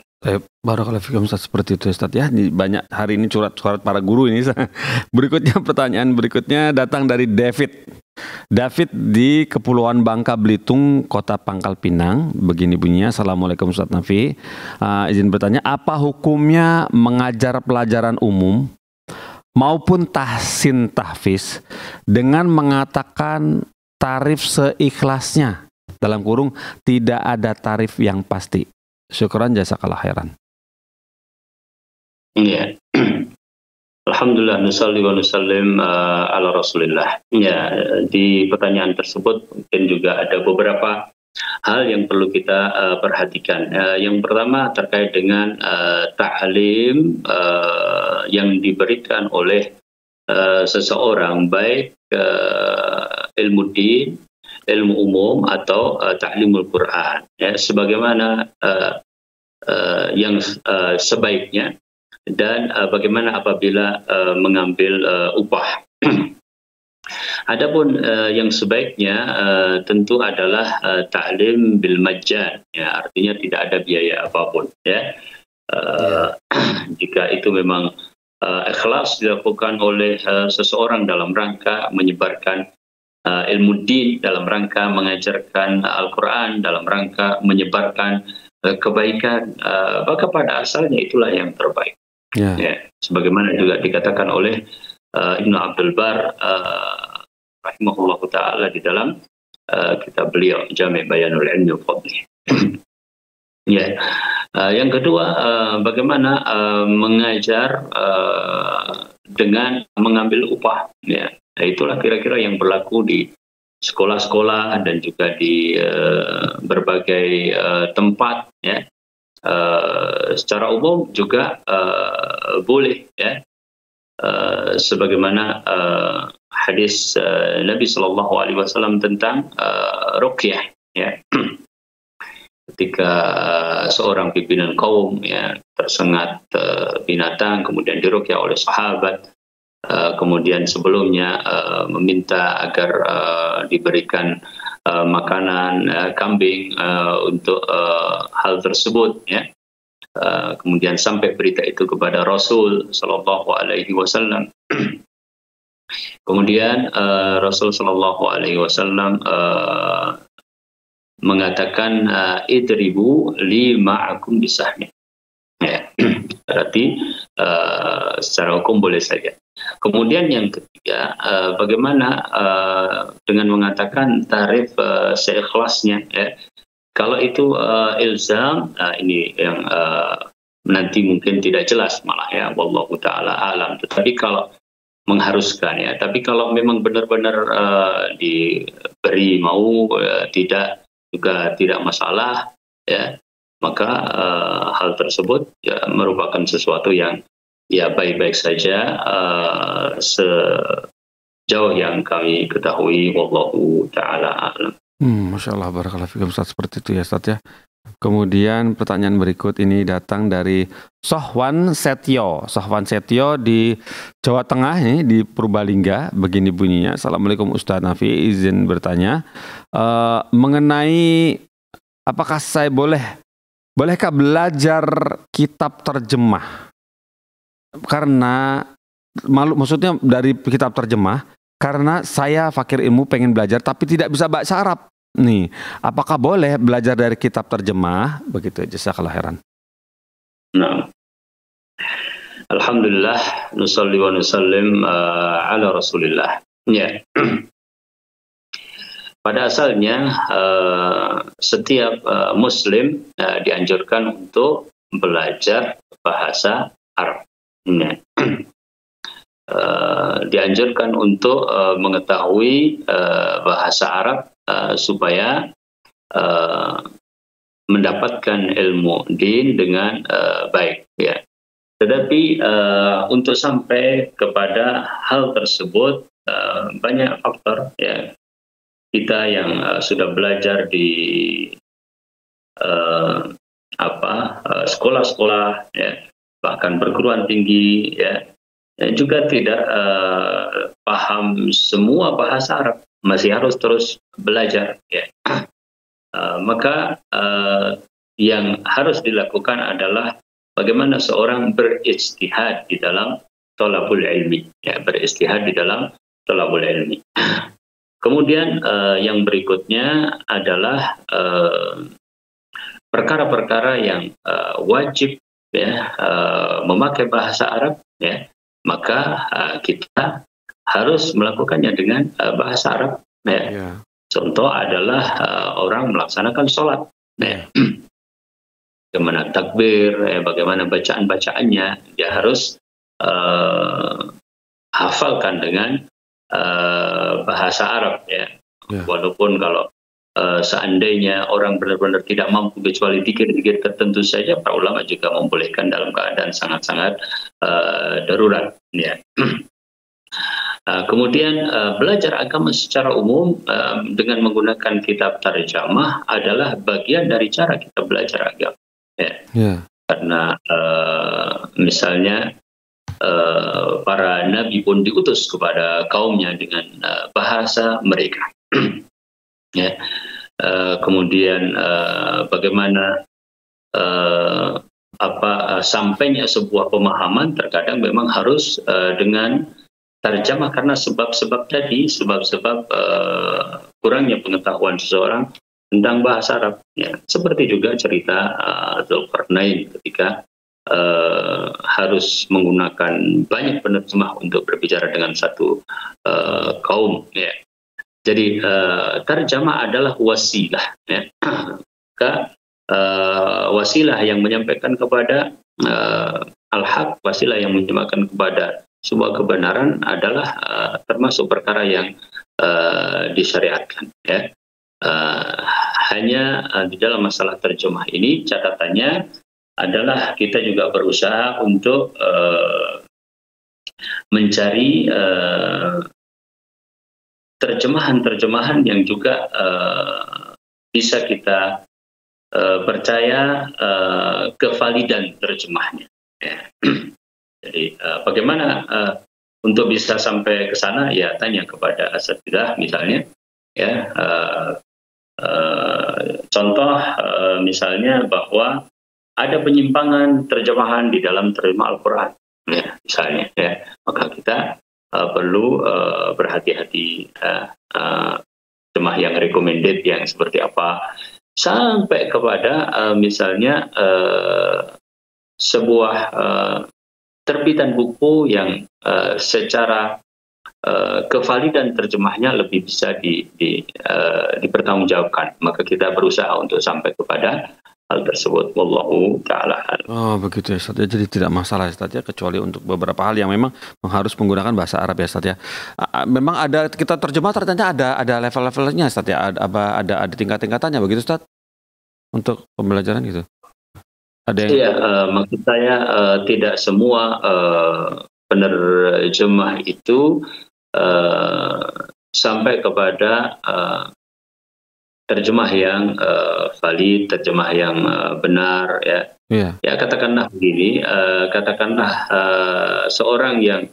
Barakallahu fikum, Ustaz, seperti itu, Ustaz, ya. Banyak hari ini surat para guru ini. Berikutnya, pertanyaan berikutnya datang dari David. David di Kepulauan Bangka Belitung, Kota Pangkal Pinang. Begini bunyinya. Assalamualaikum Ustaz Nafi. Izin bertanya, apa hukumnya mengajar pelajaran umum maupun tahsin tahfiz dengan mengatakan tarif seikhlasnya, dalam kurung tidak ada tarif yang pasti? Syukran jazakallah khairan. Iya. Alhamdulillah, nusalli wa nusallim ala Rasulillah. Ya, di pertanyaan tersebut mungkin juga ada beberapa hal yang perlu kita perhatikan. Yang pertama terkait dengan ta'lim yang diberikan oleh seseorang, baik ilmu din, ilmu umum, atau ta'limul Quran, ya, sebagaimana yang sebaiknya, dan bagaimana apabila mengambil upah. Adapun yang sebaiknya tentu adalah ta'lim bil majjan, ya, artinya tidak ada biaya apapun, ya. Jika itu memang ikhlas dilakukan oleh seseorang dalam rangka menyebarkan ilmu din, dalam rangka mengajarkan Al-Quran, dalam rangka menyebarkan kebaikan, maka pada asalnya itulah yang terbaik. Ya, sebagaimana juga dikatakan oleh Ibnu Abdul Bar rahimahullahu ta'ala di dalam kitab beliau Jami' Bayanul Ilmi wa Fadlih. Ya. Yang kedua, bagaimana mengajar dengan mengambil upah, ya. Nah, itulah kira-kira yang berlaku di sekolah-sekolah dan juga di berbagai tempat, ya. Secara umum juga boleh, ya, sebagaimana hadis Nabi Shallallahu Alaihi Wasallam tentang ruqyah, ya. ketika seorang pimpinan kaum ya tersengat binatang, kemudian diruqyah oleh sahabat. Kemudian sebelumnya meminta agar diberikan makanan kambing untuk hal tersebut ya. Kemudian sampai berita itu kepada Rasul Shallallahu Alaihi Wasallam. Kemudian Rasul Shallallahu Alaihi Wasallam mengatakan idribu li ma'akum bisahmi. Ya. Berarti secara hukum boleh saja. Kemudian yang ketiga, bagaimana dengan mengatakan tarif seikhlasnya ya. Kalau itu ilzam, ini yang nanti mungkin tidak jelas malah ya, wallahu taala alam. Tetapi kalau mengharuskan ya, tapi kalau memang benar-benar diberi mau tidak juga tidak masalah ya, maka hal tersebut ya merupakan sesuatu yang ya baik-baik saja sejauh yang kami ketahui, wallahu taala alam. Masya Allah, barakallahu fikum Ustaz, seperti itu ya Ustaz ya. Kemudian pertanyaan berikut ini datang dari Sohwan Setio. Sohwan Setio di Jawa Tengah ini, di Purbalingga. Begini bunyinya, Assalamualaikum Ustaz Nafi, izin bertanya mengenai apakah saya bolehkah belajar kitab terjemah? Karena maksudnya dari kitab terjemah, karena saya fakir ilmu pengen belajar tapi tidak bisa bahasa Arab. Nih, apakah boleh belajar dari kitab terjemah? Begitu, jazakallahu khairan. Nah, alhamdulillah, nusalli wa nusallim ala Rasulillah. Ya. Pada asalnya setiap Muslim dianjurkan untuk belajar bahasa Arab. Ya. Dianjurkan untuk mengetahui bahasa Arab supaya mendapatkan ilmu din dengan baik ya. Tetapi untuk sampai kepada hal tersebut banyak faktor ya. Kita yang sudah belajar di sekolah-sekolah ya, bahkan perguruan tinggi ya, juga tidak paham semua bahasa Arab, masih harus terus belajar ya. Maka yang harus dilakukan adalah bagaimana seorang beristihad di dalam thalabul ilmi ya, beristihad di dalam thalabul ilmi. Kemudian yang berikutnya adalah perkara-perkara yang wajib ya memakai bahasa Arab ya, maka kita harus melakukannya dengan bahasa Arab ya. Yeah. Contoh adalah orang melaksanakan sholat ya. Bagaimana takbir ya, bagaimana bacaan-bacaannya, dia harus hafalkan dengan bahasa Arab ya. Yeah. Walaupun kalau seandainya orang benar-benar tidak mampu kecuali dikir-dikir tertentu saja, para ulama juga membolehkan dalam keadaan sangat-sangat darurat ya. Kemudian belajar agama secara umum dengan menggunakan kitab tarjamah adalah bagian dari cara kita belajar agama ya. Yeah. Karena misalnya para nabi pun diutus kepada kaumnya dengan bahasa mereka. Ya. Kemudian bagaimana sampainya sebuah pemahaman terkadang memang harus dengan tarjamah karena sebab-sebab tadi, sebab-sebab kurangnya pengetahuan seseorang tentang bahasa Arab. Ya. Seperti juga cerita Dzulqarnain ketika harus menggunakan banyak penerjemah untuk berbicara dengan satu kaum ya. Jadi tarjamah adalah wasilah ya. Maka wasilah yang menyampaikan kepada al-haq, wasilah yang menyampaikan kepada sebuah kebenaran adalah termasuk perkara yang disyariatkan ya. Hanya di dalam masalah terjemah ini catatannya adalah kita juga berusaha untuk mencari terjemahan-terjemahan yang juga bisa kita percaya kevalidan terjemahnya. Ya. Jadi bagaimana untuk bisa sampai ke sana? Ya tanya kepada asatidzah misalnya. Ya, contoh misalnya bahwa ada penyimpangan terjemahan di dalam terjemah Al-Quran, ya, misalnya, ya, maka kita perlu berhati-hati, terjemah yang recommended yang seperti apa, sampai kepada misalnya sebuah terbitan buku yang secara kevalidan terjemahnya lebih bisa dipertanggungjawabkan, maka kita berusaha untuk sampai kepada hal tersebut. Wallahu ta'ala. Oh begitu ya Ustaz ya, jadi tidak masalah ya Ustaz ya, kecuali untuk beberapa hal yang memang harus menggunakan bahasa Arab ya Ustaz ya. Memang ada, kita terjemah ternyata ada level-levelnya Ustaz ya, ada tingkat-tingkatannya begitu Ustaz untuk pembelajaran gitu. Ada yang... Iya, maksud saya tidak semua penerjemah itu sampai kepada terjemah yang valid, terjemah yang benar, ya. Yeah. Ya katakanlah begini, katakanlah seorang yang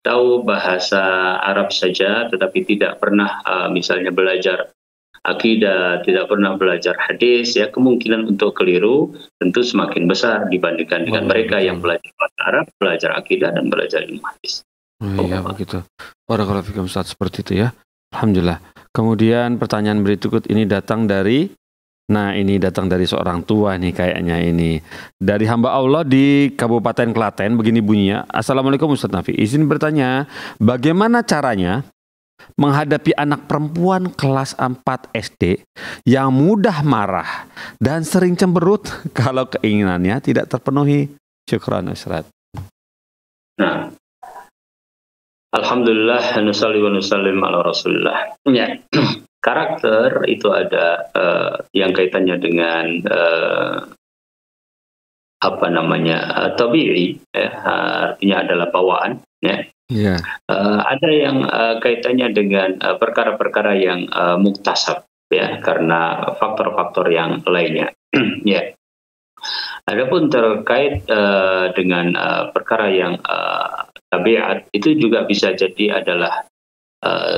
tahu bahasa Arab saja, tetapi tidak pernah misalnya belajar akidah, tidak pernah belajar hadis, ya kemungkinan untuk keliru tentu semakin besar dibandingkan dengan mereka yang belajar bahasa Arab, belajar akidah dan belajar ilmu hadis. Iya begitu. Barakallahu fikum Ustaz, seperti itu ya. Alhamdulillah. Kemudian pertanyaan berikut ini datang dari seorang tua nih kayaknya ini. Dari hamba Allah di Kabupaten Klaten, begini bunyinya. Assalamualaikum Ustaz Nafi. Izin bertanya, bagaimana caranya menghadapi anak perempuan kelas 4 SD yang mudah marah dan sering cemberut kalau keinginannya tidak terpenuhi? Syukran Ustaz. Nah, alhamdulillah, nusalli wa nusallim ala Rasulillah. Ya, karakter itu ada yang kaitannya dengan tabi'i, ya, artinya adalah bawaan, ya. Yeah. Ada yang kaitannya dengan perkara-perkara yang muktasab, ya, karena faktor-faktor yang lainnya. Ya. Adapun terkait dengan perkara yang tabiat, itu juga bisa jadi adalah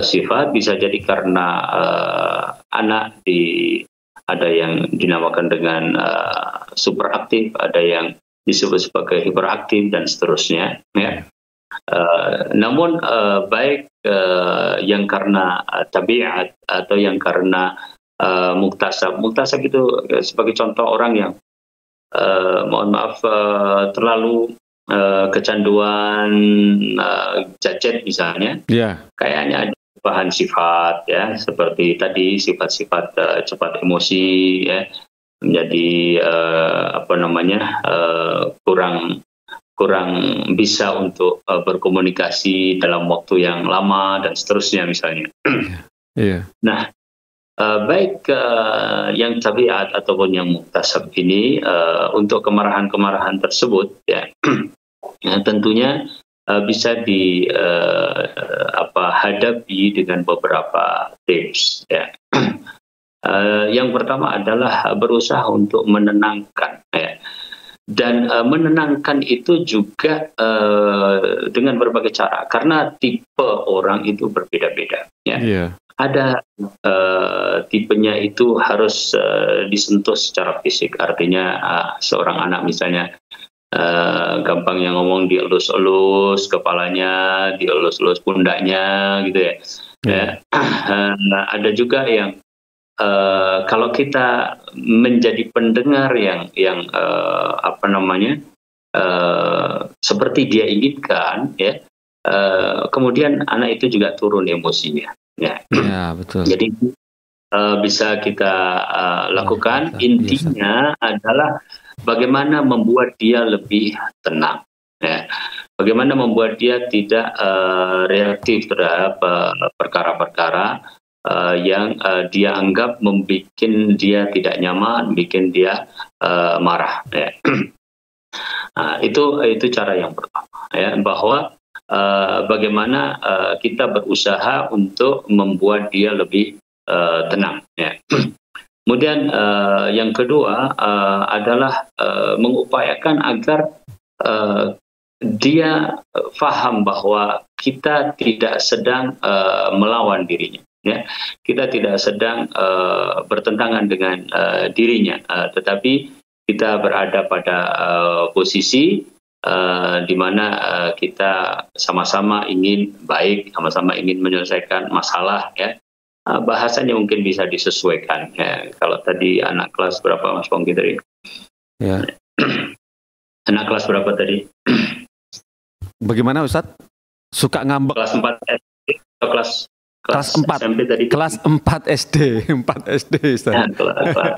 sifat, bisa jadi karena anak ada yang dinamakan dengan superaktif, ada yang disebut sebagai hiperaktif dan seterusnya, ya. Namun baik yang karena tabiat atau yang karena muktasab itu sebagai contoh orang yang mohon maaf terlalu kecanduan gadget misalnya, kayaknya ada perubahan sifat, ya, seperti tadi sifat-sifat cepat emosi, ya, menjadi kurang bisa untuk berkomunikasi dalam waktu yang lama dan seterusnya misalnya. Nah, baik yang tabiat ataupun yang muktasab ini, untuk kemarahan-kemarahan tersebut, ya, ya tentunya bisa hadapi dengan beberapa tips, ya. Yang pertama adalah berusaha untuk menenangkan, ya. Dan menenangkan itu juga dengan berbagai cara, karena tipe orang itu berbeda-beda, ya. Ada tipenya itu harus disentuh secara fisik, artinya seorang anak misalnya gampang yang ngomong dielus-elus kepalanya, dielus-elus pundaknya, gitu ya. Ada juga yang kalau kita menjadi pendengar yang seperti dia inginkan, ya, kemudian anak itu juga turun emosinya, ya. Betul. Jadi bisa kita lakukan. Intinya adalah bagaimana membuat dia lebih tenang, ya. Bagaimana membuat dia tidak reaktif terhadap perkara-perkara yang dia anggap membuat dia tidak nyaman, bikin dia marah, ya. Nah, itu cara yang pertama, ya, bahwa bagaimana kita berusaha untuk membuat dia lebih tenang, ya. Kemudian yang kedua adalah mengupayakan agar dia faham bahwa kita tidak sedang melawan dirinya. Ya, kita tidak sedang bertentangan dengan dirinya, tetapi kita berada pada posisi di mana kita sama-sama ingin baik, sama-sama ingin menyelesaikan masalah. Ya, bahasanya mungkin bisa disesuaikan. Ya, kalau tadi anak kelas berapa Mas Pongki tadi? Ya. Anak kelas berapa tadi? Bagaimana Ustadz? Suka ngambek? Kelas 4 SD atau kelas 4 SMP tadi? Kelas 4 SD, 4 SD Ustaz. Ya,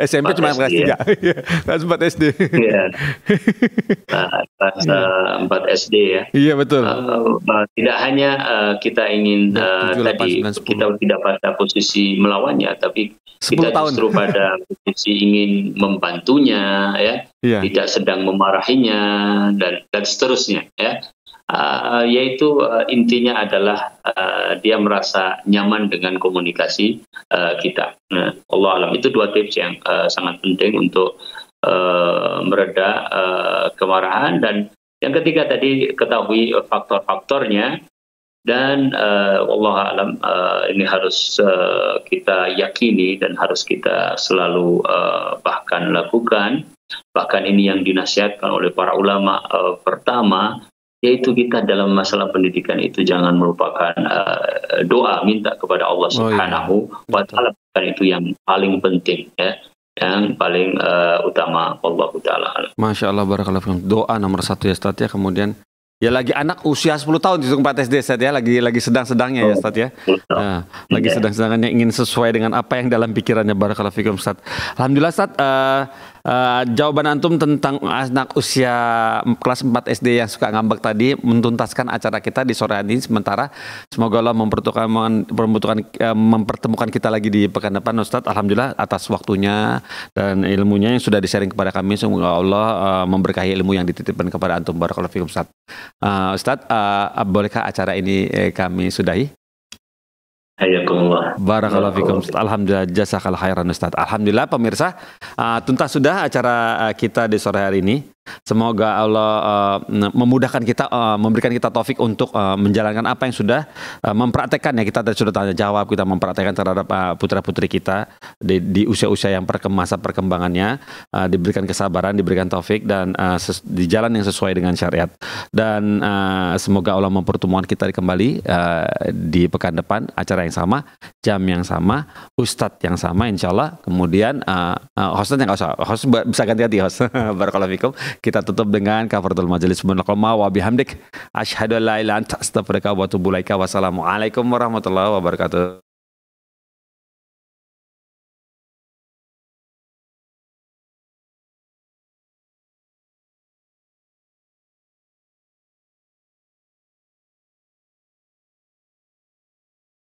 SMP cuma kelas 3. Ya. Kelas 4 SD. Iya. Kelas 4 SD ya. Iya betul. Tidak hanya kita ingin 7, 8, 9, kita tidak pada posisi melawannya, tapi kita justru pada posisi ingin membantunya, ya. Iya. Tidak sedang memarahinya dan seterusnya, ya. Yaitu intinya adalah dia merasa nyaman dengan komunikasi kita. Allah alam, itu 2 tips yang sangat penting untuk mereda kemarahan. Dan yang ketiga tadi, ketahui faktor-faktornya, dan Allah alam ini harus kita yakini dan harus kita selalu bahkan lakukan. Bahkan ini yang dinasihatkan oleh para ulama. Pertama, yaitu kita dalam masalah pendidikan itu jangan melupakan doa, minta kepada Allah Subhanahu wa Ta'ala. Itu yang paling penting, ya, yang paling utama. Allah Ta'ala. Masya Allah, barakallahu fikum. Doa nomor 1 ya Ustaz ya. Kemudian ya lagi anak usia 10 tahun di 4 SD Ustaz ya, lagi sedang-sedangnya ya Ustaz ya. Nah, lagi sedang-sedangnya ingin sesuai dengan apa yang dalam pikirannya. Barakallahu fikum Ustaz. Alhamdulillah Ustaz, jawaban antum tentang anak usia kelas 4 SD yang suka ngambek tadi mentuntaskan acara kita di sore hari ini. Sementara semoga Allah mempertemukan kita lagi di pekan depan Ustaz. Alhamdulillah atas waktunya dan ilmunya yang sudah di-sharing kepada kami. Semoga Allah memberkahi ilmu yang dititipkan kepada antum. Barakallahu fikum Ustaz. Ustaz, bolehkah acara ini kami sudahi? Hayakumullah. Barakallahu fikum. Alhamdulillah, jazakallahu khairan Ustaz. Alhamdulillah pemirsa, tuntas sudah acara kita di sore hari ini. Semoga Allah memudahkan kita, memberikan kita taufik untuk menjalankan apa yang sudah mempraktekkan ya. Kita sudah tanya jawab, kita mempraktekkan terhadap putra-putri kita di usia-usia yang masa perkembangannya, diberikan kesabaran, diberikan taufik dan di jalan yang sesuai dengan syariat. Dan semoga Allah mempertemukan kita kembali di pekan depan, acara yang sama, jam yang sama, ustadz yang sama insyaallah. Kemudian hostnya nggak usah, host bisa ganti-ganti host. Barakallahu fikum. Kita tutup dengan kafaratul majelis. Subhanakallahumma wa bihamdik asyhadu an la ilaha illa anta astaghfiruka wa atubu ilaika. Wassalamualaikum warahmatullahi wabarakatuh.